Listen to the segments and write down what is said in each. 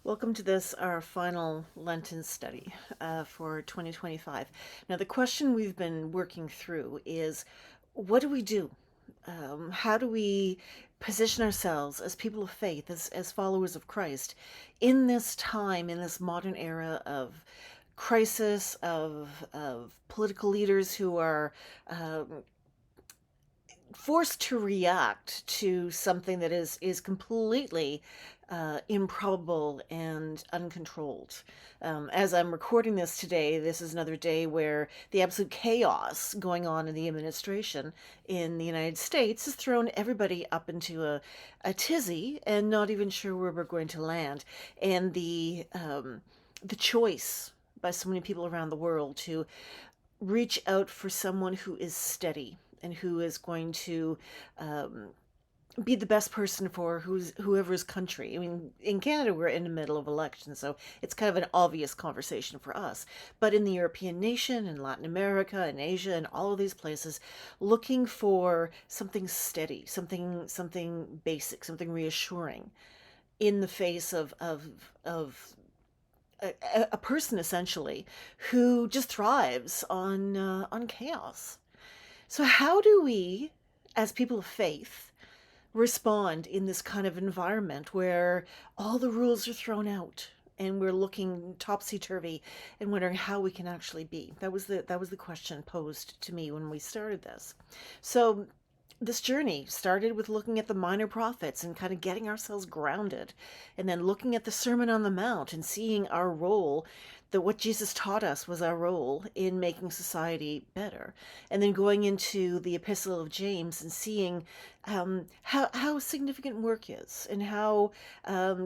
Welcome to our final Lenten study for 2025. Now, the question we've been working through is, what do we do? How do we position ourselves as people of faith, as followers of Christ, in this time, in this modern era of crisis, of political leaders who are forced to react to something that is completely improbable and uncontrolled. As I'm recording this today, this is another day where the absolute chaos going on in the administration in the United States has thrown everybody up into a tizzy and not even sure where we're going to land. And the choice by so many people around the world to reach out for someone who is steady and who is going to be the best person for whoever's country. I mean, in Canada, we're in the middle of elections, so it's kind of an obvious conversation for us. But in the European nation, in Latin America, in Asia, and all of these places, looking for something steady, something basic, something reassuring, in the face of a person essentially who just thrives on chaos. So how do we, as people of faith, respond in this kind of environment where all the rules are thrown out and we're looking topsy turvy and wondering how we can actually be? That was the question posed to me when we started this. So this journey started with looking at the minor prophets and kind of getting ourselves grounded, and then looking at the Sermon on the Mount and seeing our role, that what Jesus taught us was our role in making society better, and then going into the Epistle of James and seeing how significant work is, and how,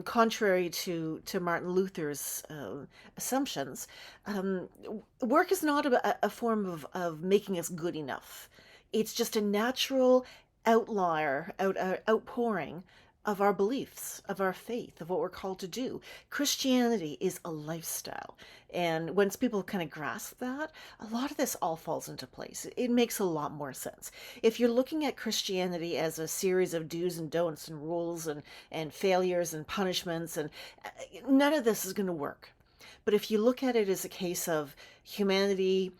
contrary to Martin Luther's assumptions, um, work is not a form of making us good enough. It's just a natural outpouring of our beliefs, of our faith, of what we're called to do. Christianity is a lifestyle. And once people kind of grasp that, a lot of this all falls into place. It makes a lot more sense. If you're looking at Christianity as a series of do's and don'ts and rules and failures and punishments, and none of this is going to work. But if you look at it as a case of humanity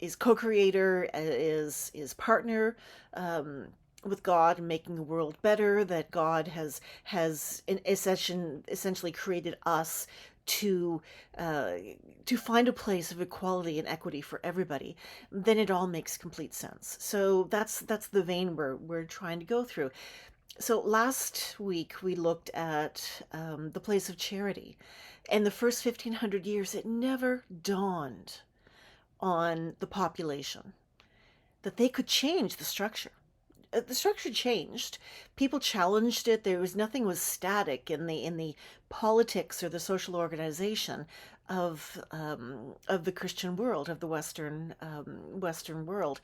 is co-creator, is partner with God in making the world better, that God has essentially created us to uh, to find a place of equality and equity for everybody, then it all makes complete sense. So that's the vein we're trying to go through. So last week we looked at the place of charity, and the first 1500 years it never dawned on the population that they could change the structure. The structure changed. People challenged it. There was nothing was static in the politics or the social organization of the Christian world, of the Western world.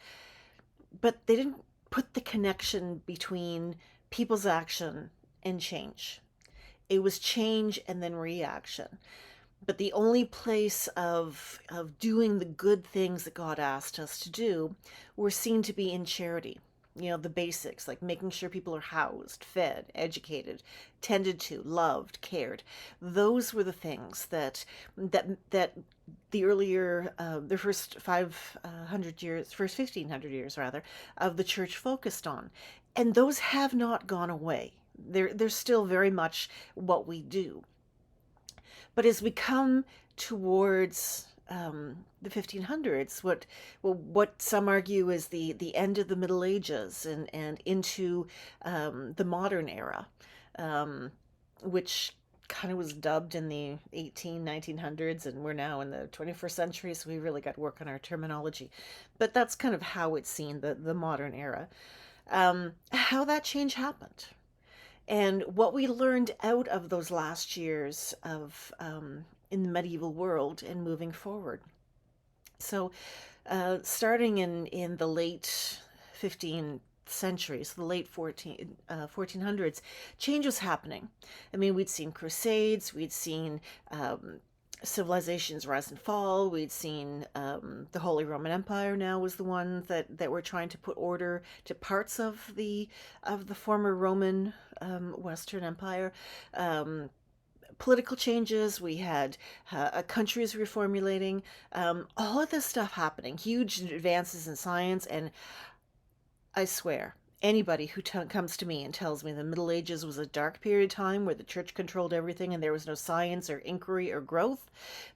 But they didn't put the connection between people's action and change. It was change and then reaction. But the only place of doing the good things that God asked us to do were seen to be in charity. You know, the basics, like making sure people are housed, fed, educated, tended to, loved, cared. Those were the things that the earlier, the first 500 years, first 1500 years rather, of the church focused on, and those have not gone away. They're still very much what we do. But as we come towards the 1500s, what some argue is the end of the Middle Ages and into the modern era, um, which kind of was dubbed in the 1900s, and we're now in the 21st century, so we really got to work on our terminology. But that's kind of how it's seen, the modern era. How that change happened and what we learned out of those last years of in the medieval world and moving forward. So, starting in the late 15th century, so the late 1400s, change was happening. I mean, we'd seen crusades, we'd seen civilizations rise and fall. We'd seen the Holy Roman Empire now was the one that were trying to put order to parts of the former Roman Western Empire. Um, political changes, we had countries reformulating, all of this stuff happening, huge advances in science. And I swear, anybody who comes to me and tells me the Middle Ages was a dark period of time where the church controlled everything and there was no science or inquiry or growth,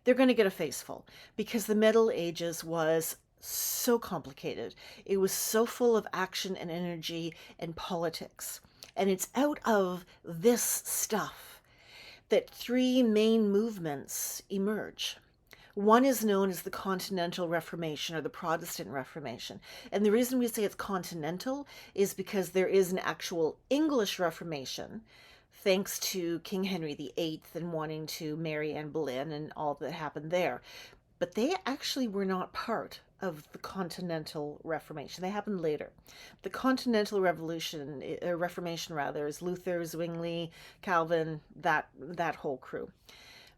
they're going to get a face full, because the Middle Ages was so complicated. It was so full of action and energy and politics. And it's out of this stuff that three main movements emerge. One is known as the Continental Reformation or the Protestant Reformation. And the reason we say it's continental is because there is an actual English Reformation, thanks to King Henry VIII and wanting to marry Anne Boleyn and all that happened there. But they actually were not part of the Continental Reformation. They happened later. The Continental Reformation rather, is Luther, Zwingli, Calvin, that whole crew.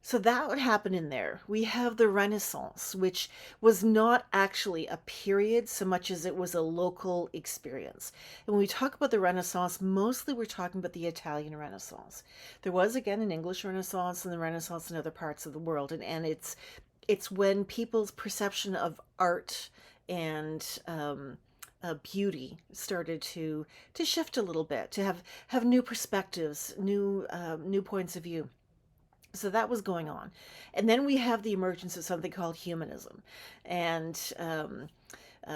So that would happen in there. We have the Renaissance, which was not actually a period so much as it was a local experience. And when we talk about the Renaissance, mostly we're talking about the Italian Renaissance. There was, again, an English Renaissance and the Renaissance in other parts of the world. And it's when people's perception of art and beauty started to shift a little bit, to have new perspectives, new points of view. So that was going on. And then we have the emergence of something called humanism, and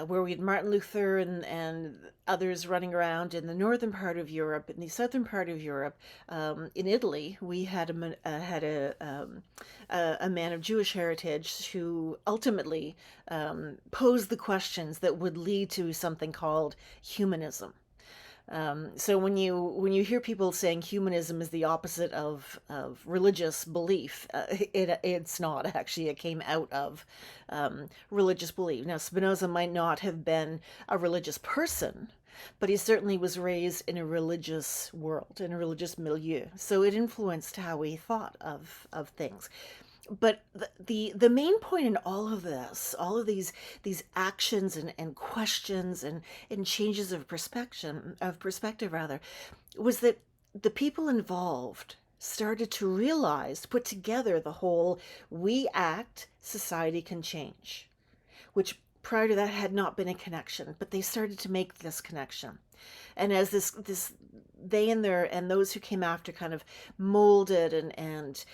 where we had Martin Luther and others running around in the northern part of Europe. In the southern part of Europe, in Italy, we had a man of Jewish heritage who ultimately posed the questions that would lead to something called humanism. So when you hear people saying humanism is the opposite of religious belief, it's not actually. It came out of religious belief. Now, Spinoza might not have been a religious person, but he certainly was raised in a religious world, in a religious milieu. So it influenced how he thought of things. But the main point in all of this, all of these actions and questions and changes of perspective rather, was that the people involved started to realize, put together the whole "we act, society can change," which prior to that had not been a connection, but they started to make this connection. And as this they and those who came after kind of molded and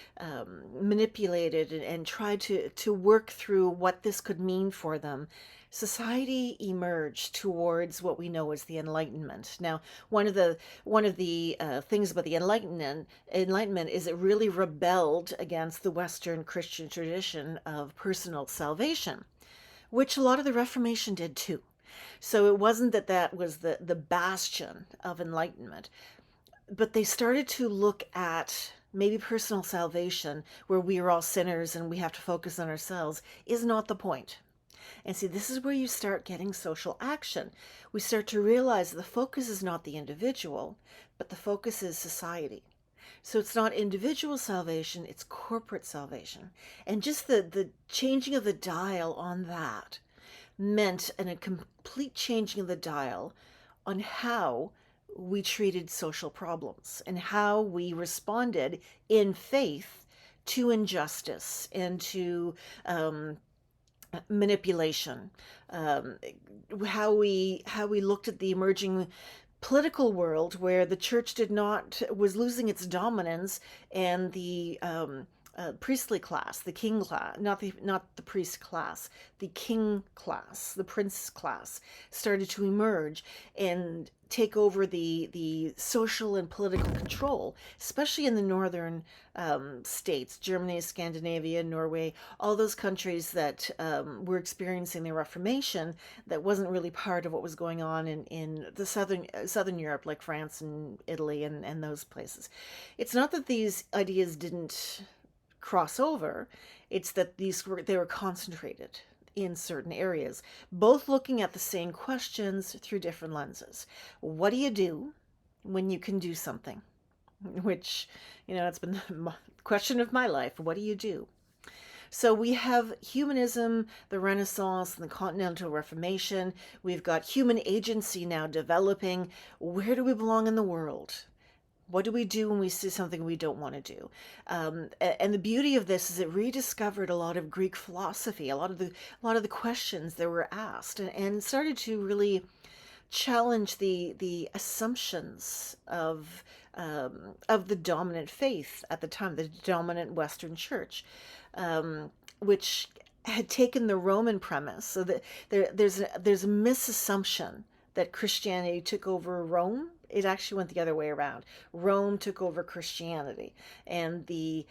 manipulated and tried to work through what this could mean for them, society emerged towards what we know as the Enlightenment. Now, one of the things about the Enlightenment is it really rebelled against the Western Christian tradition of personal salvation, which a lot of the Reformation did too. So it wasn't that was the bastion of enlightenment, but they started to look at maybe personal salvation, where we are all sinners and we have to focus on ourselves, is not the point. And see, this is where you start getting social action. We start to realize the focus is not the individual, but the focus is society. So it's not individual salvation, it's corporate salvation. And just the changing of the dial on that meant a complete changing of the dial on how we treated social problems and how we responded in faith to injustice and to manipulation, how we looked at the emerging political world where the church was losing its dominance, and the priestly class, the king class, not the priest class, the king class, the prince class, started to emerge and take over the social and political control, especially in the northern states, Germany, Scandinavia, Norway, all those countries that were experiencing the Reformation, that wasn't really part of what was going on in the southern Europe, like France and Italy and those places. It's not that these ideas didn't cross over, it's that they were concentrated in certain areas, both looking at the same questions through different lenses. What do you do when you can do something? Which, it's been the question of my life. What do you do? So we have humanism, the Renaissance, and the Continental Reformation. We've got human agency now developing. Where do we belong in the world? What do we do when we see something we don't want to do? And the beauty of this is it rediscovered a lot of Greek philosophy, a lot of the questions that were asked, and started to really challenge the assumptions of the dominant faith at the time, the dominant Western Church, which had taken the Roman premise. So that there's a misassumption that Christianity took over Rome. It actually went the other way around. Rome took over Christianity, and the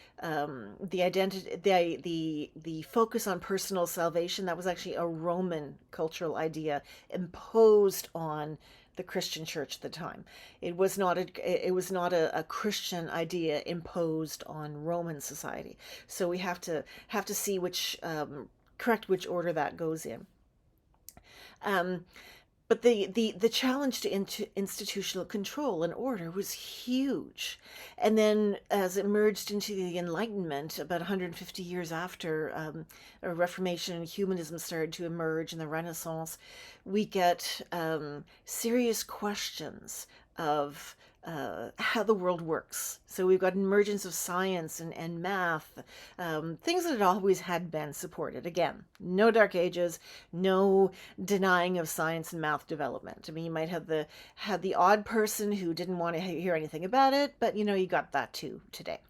identity, the focus on personal salvation, that was actually a Roman cultural idea imposed on the Christian church at the time. It was not a Christian idea imposed on Roman society. So we have to see which correct which order that goes in. Um, but the challenge to institutional control and order was huge. And then as it merged into the Enlightenment, about 150 years after a Reformation and humanism started to emerge in the Renaissance, we get serious questions of how the world works. So we've got emergence of science and math, things that had always had been supported. Again, no dark ages, no denying of science and math development. I mean, you might have the odd person who didn't want to hear anything about it, but you got that too today.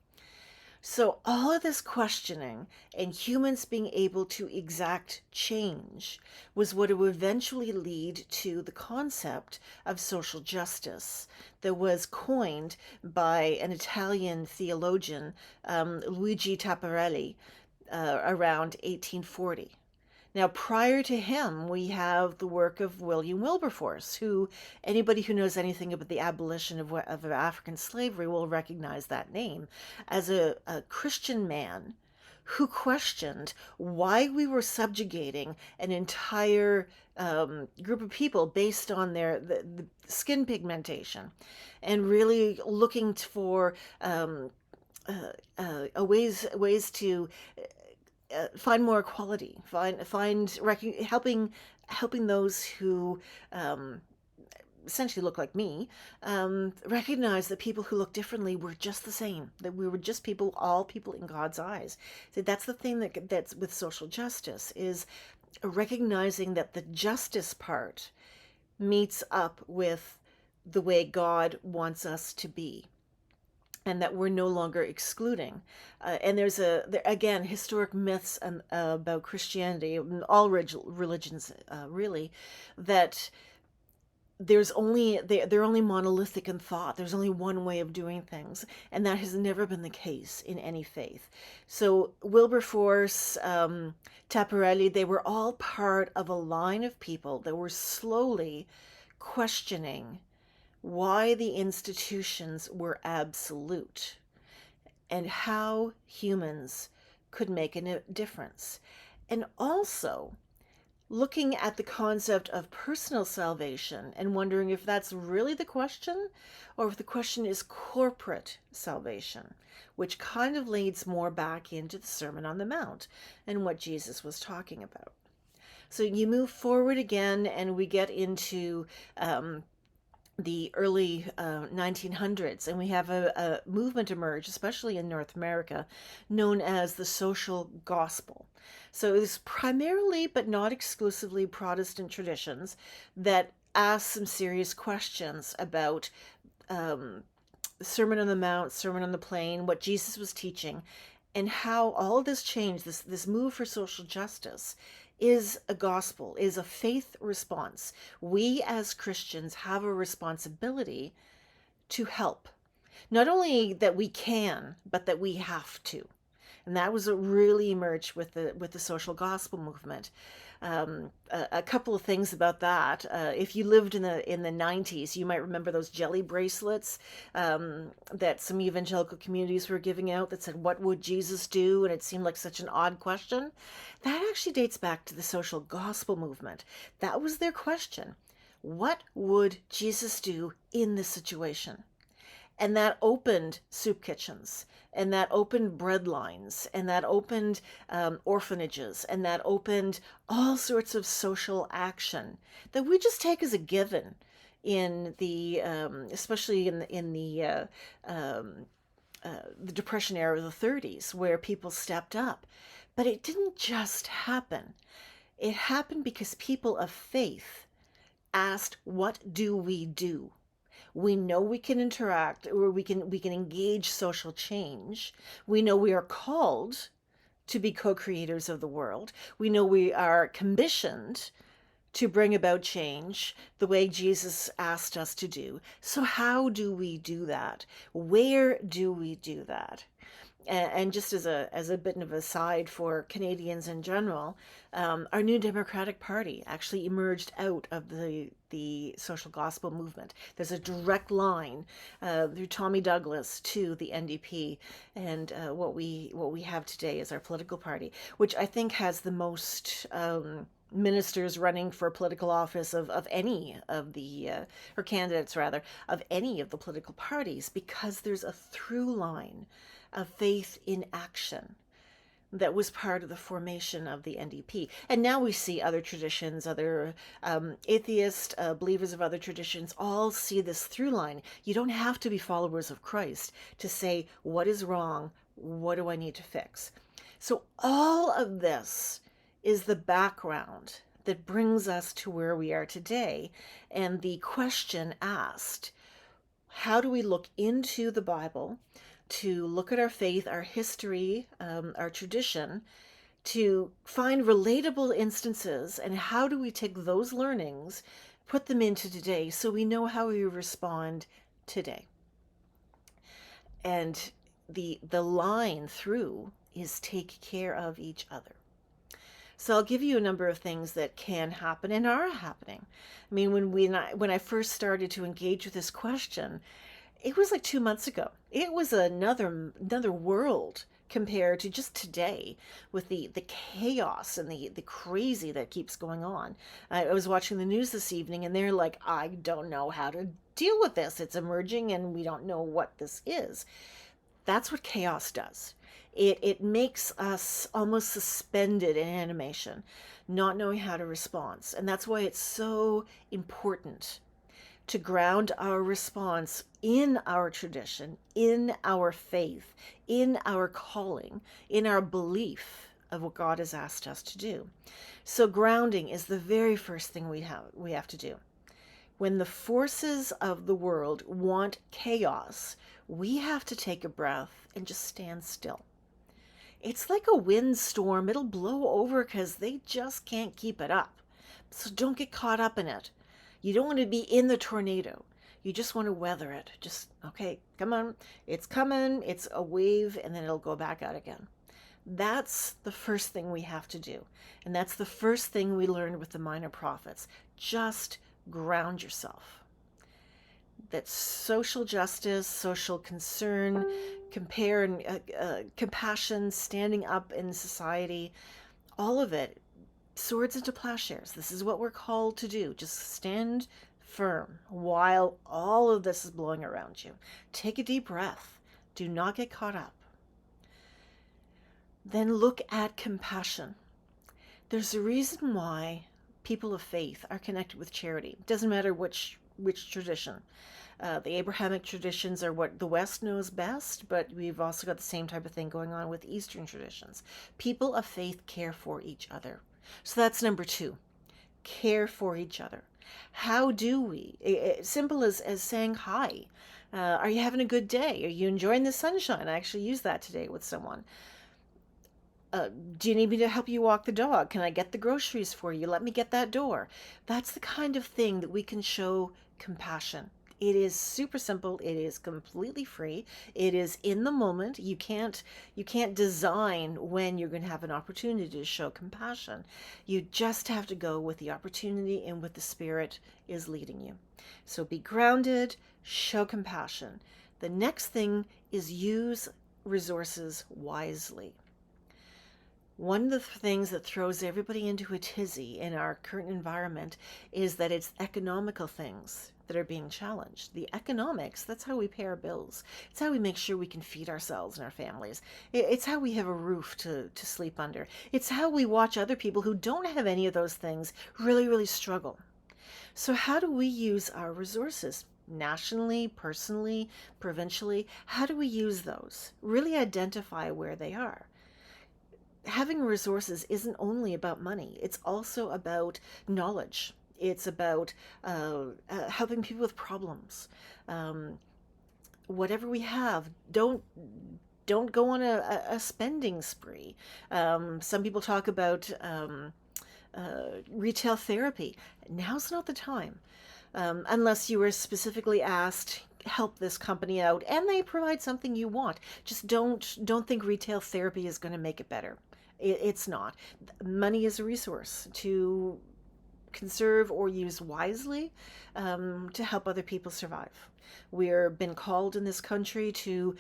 So all of this questioning and humans being able to exact change was what would eventually lead to the concept of social justice that was coined by an Italian theologian, Luigi Tapparelli, around 1840. Now, prior to him, we have the work of William Wilberforce, who anybody who knows anything about the abolition of African slavery will recognize that name as a Christian man who questioned why we were subjugating an entire group of people based on the skin pigmentation, and really looking for ways to find more equality, helping those who essentially look like me, recognize that people who look differently were just the same, that we were just people, all people in God's eyes. So that's the thing that's with social justice, is recognizing that the justice part meets up with the way God wants us to be, and that we're no longer excluding. And again, historic myths about Christianity, all religions really, that they're only monolithic in thought. There's only one way of doing things, and that has never been the case in any faith. So Wilberforce, Tapparelli, they were all part of a line of people that were slowly questioning why the institutions were absolute and how humans could make a difference. And also looking at the concept of personal salvation and wondering if that's really the question, or if the question is corporate salvation, which kind of leads more back into the Sermon on the Mount and what Jesus was talking about. So you move forward again, and we get into the early 1900s, and we have a movement emerge, especially in North America, known as the social gospel. So it's primarily, but not exclusively, Protestant traditions that ask some serious questions about Sermon on the Mount, Sermon on the Plain, what Jesus was teaching, and how all of this change, this move for social justice, is a gospel, is a faith response. We as Christians have a responsibility to help. Not only that we can, but that we have to. And that was what really emerged with the social gospel movement. A couple of things about that. If you lived in the 90s, you might remember those jelly bracelets that some evangelical communities were giving out that said, "What would Jesus do?" And it seemed like such an odd question. That actually dates back to the social gospel movement. That was their question. What would Jesus do in this situation? And that opened soup kitchens, and that opened bread lines, and that opened orphanages, and that opened all sorts of social action that we just take as a given in the especially um, the Depression era of the 30s, where people stepped up. But it didn't just happen. It happened because people of faith asked, "What do we do? We know we can interact, or we can engage social change. We know we are called to be co-creators of the world. We know we are commissioned to bring about change the way Jesus asked us to do. So how do we do that? Where do we do that?" And just as a bit of a side for Canadians in general, our new Democratic Party actually emerged out of the social gospel movement. There's a direct line through Tommy Douglas to the NDP, and what we have today is our political party, which I think has the most ministers running for political office of any of the or candidates rather of any of the political parties, because there's a through line of faith in action that was part of the formation of the NDP. And now we see other traditions, other atheist believers of other traditions, all see this through line. You don't have to be followers of Christ to say, what is wrong? What do I need to fix? So all of this is the background that brings us to where we are today. And the question asked, how do we look into the Bible to look at our faith, our history, our tradition, to find relatable instances, and how do we take those learnings, put them into today so we know how we respond today? And the line through is take care of each other. So I'll give you a number of things that can happen and are happening. I mean, when I first started to engage with this question, it was like 2 months ago. It was another world compared to just today, with the chaos and the crazy that keeps going on. I was watching the news this evening, and they're like, I don't know how to deal with this. It's emerging and we don't know what this is. That's what chaos does. It makes us almost suspended in animation, not knowing how to respond. And that's why it's so important to ground our response in our tradition, in our faith, in our calling, in our belief of what God has asked us to do. So grounding is the very first thing we have to do. When the forces of the world want chaos, we have to take a breath and just stand still. It's like a windstorm. It'll blow over because they just can't keep it up. So don't get caught up in it. You don't want to be in the tornado. You just want to weather it. Just, okay, come on. It's coming. It's a wave, and then it'll go back out again. That's the first thing we have to do. And that's the first thing we learned with the minor prophets. Just ground yourself. That social justice, social concern, compassion, standing up in society, all of it, swords into plowshares. This is what we're called to do. Just stand firm while all of this is blowing around you. Take a deep breath. Do not get caught up. Then look at compassion. There's a reason why people of faith are connected with charity. It doesn't matter which tradition. The Abrahamic traditions are what the West knows best, but we've also got the same type of thing going on with Eastern traditions. People of faith care for each other. So that's number 2. Care for each other. How do we? Simple as saying hi. Are you having a good day? Are you enjoying the sunshine? I actually used that today with someone. Do you need me to help you walk the dog? Can I get the groceries for you? Let me get that door. That's the kind of thing that we can show compassion. It is super simple. It is completely free. It is in the moment. You can't design when you're going to have an opportunity to show compassion. You just have to go with the opportunity and what the Spirit is leading you. So be grounded, show compassion. The next thing is use resources wisely. One of the things that throws everybody into a tizzy in our current environment is that it's economical things that are being challenged. The economics, that's how we pay our bills. It's how we make sure we can feed ourselves and our families. It's how we have a roof to sleep under. It's how we watch other people who don't have any of those things really, really struggle. So how do we use our resources? Nationally, personally, provincially, how do we use those? Really identify where they are. Having resources isn't only about money, it's also about knowledge. It's about helping people with problems. Um, Whatever we have, don't go on a spending spree. Some people talk about retail therapy. Now's not the time, unless you were specifically asked, help this company out, and they provide something you want. Just don't think retail therapy is going to make it better. It's not. Money is a resource to conserve or use wisely, to help other people survive. We're been called in this country to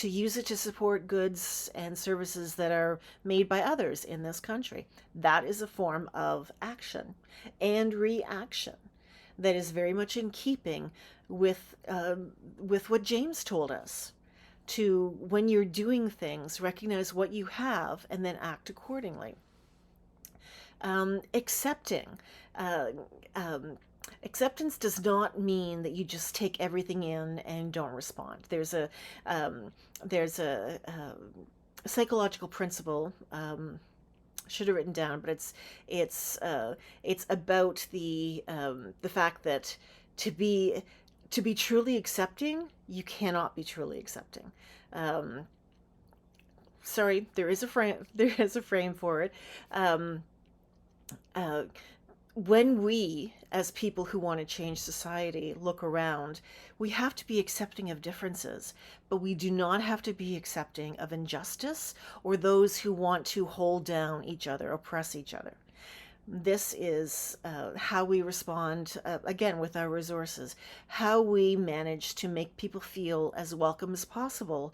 use it to support goods and services that are made by others in this country. That is a form of action and reaction that is very much in keeping with what James told us. To, when you're doing things, recognize what you have and then act accordingly. Accepting. Uh, um, Acceptance does not mean that you just take everything in and don't respond. Um, there's a psychological principle. Should have written down, but it's about the fact that to be to be truly accepting, you cannot be truly accepting. Um, Sorry, there is a frame. There is a frame for it. Um, uh, when we, as people who want to change society, look around, we have to be accepting of differences, but we do not have to be accepting of injustice or those who want to hold down each other, oppress each other. This is how we respond, again, with our resources, how we manage to make people feel as welcome as possible.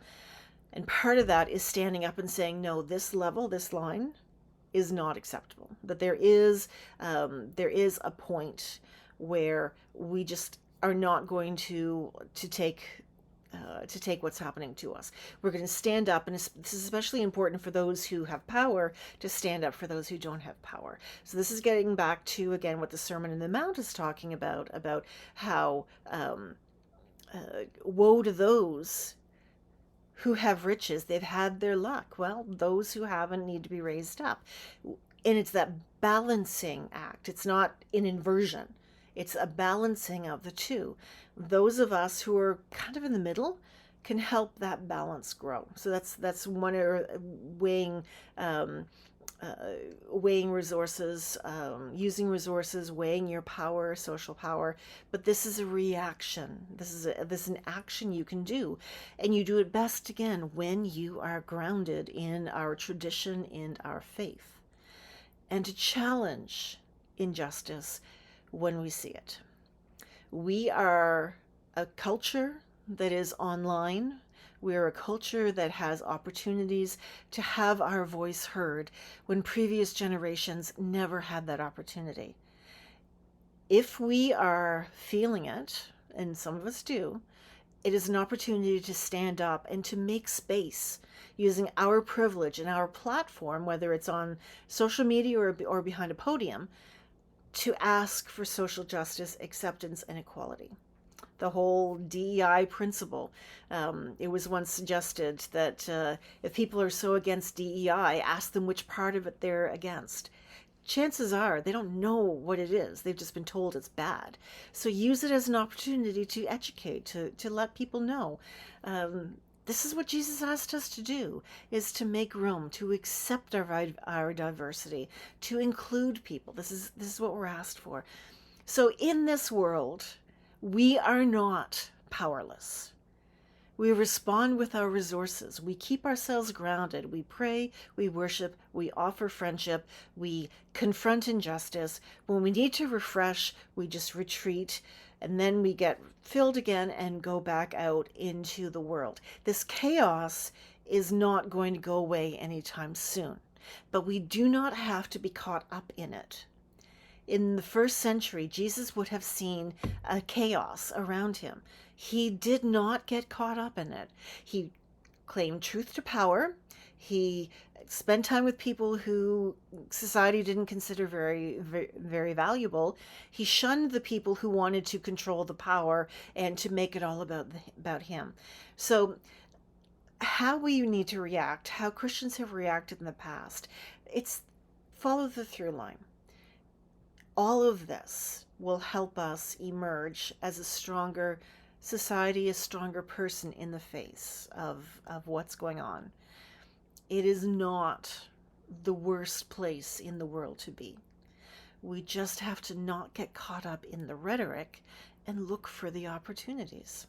And part of that is standing up and saying, no, this level, this line is not acceptable. That there is a point where we just are not going to take what's happening to us. We're going to stand up, and this is especially important for those who have power, to stand up for those who don't have power. So this is getting back to, again, what the Sermon on the Mount is talking about how woe to those who have riches, they've had their luck. Well, those who haven't need to be raised up. And it's that balancing act. It's not an inversion. It's a balancing of the two. Those of us who are kind of in the middle can help that balance grow. So that's one weighing um, weighing resources, using resources, weighing your power, social power. But this is a reaction. This is an action you can do, and you do it best again when you are grounded in our tradition, in our faith, and to challenge injustice when we see it. We are a culture that is online. We're a culture that has opportunities to have our voice heard when previous generations never had that opportunity. If we are feeling it, and some of us do, it is an opportunity to stand up and to make space using our privilege and our platform, whether it's on social media or behind a podium, to ask for social justice, acceptance, and equality. The whole DEI principle. It was once suggested that if people are so against DEI, ask them which part of it they're against. Chances are they don't know what it is. They've just been told it's bad. So use it as an opportunity to educate, to let people know. This is what Jesus asked us to do, is to make room, to accept our diversity, to include people. This is what we're asked for. So in this world, we are not powerless. We respond with our resources. We keep ourselves grounded. We pray, we worship, we offer friendship, we confront injustice. When we need to refresh, we just retreat, and then we get filled again and go back out into the world. This chaos is not going to go away anytime soon, but we do not have to be caught up in it. In the first century, Jesus would have seen a chaos around him. He did not get caught up in it. He claimed truth to power. He spent time with people who society didn't consider very valuable. He shunned the people who wanted to control the power and to make it all about him. So how we need to react, how Christians have reacted in the past, it's follow the through line. All of this will help us emerge as a stronger society, a stronger person in the face of what's going on. It is not the worst place in the world to be. We just have to not get caught up in the rhetoric and look for the opportunities.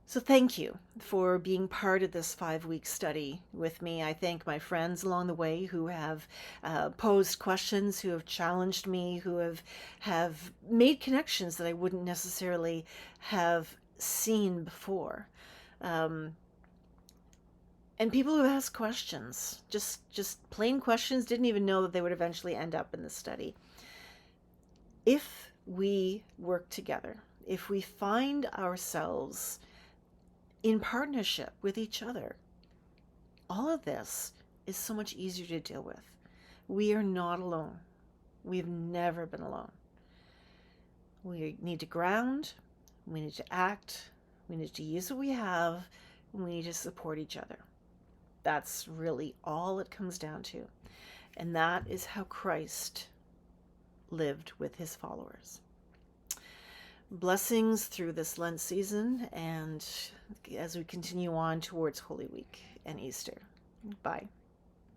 So thank you for being part of this 5-week study with me. I thank my friends along the way who have posed questions, who have challenged me, who have made connections that I wouldn't necessarily have seen before. And people who ask questions, just plain questions, didn't even know that they would eventually end up in the study. If we work together, if we find ourselves in partnership with each other, all of this is so much easier to deal with. We are not alone. We've never been alone. We need to ground, we need to act, we need to use what we have, and we need to support each other. That's really all it comes down to. And that is how Christ lived with his followers. Blessings through this Lent season and as we continue on towards Holy Week and Easter. Bye.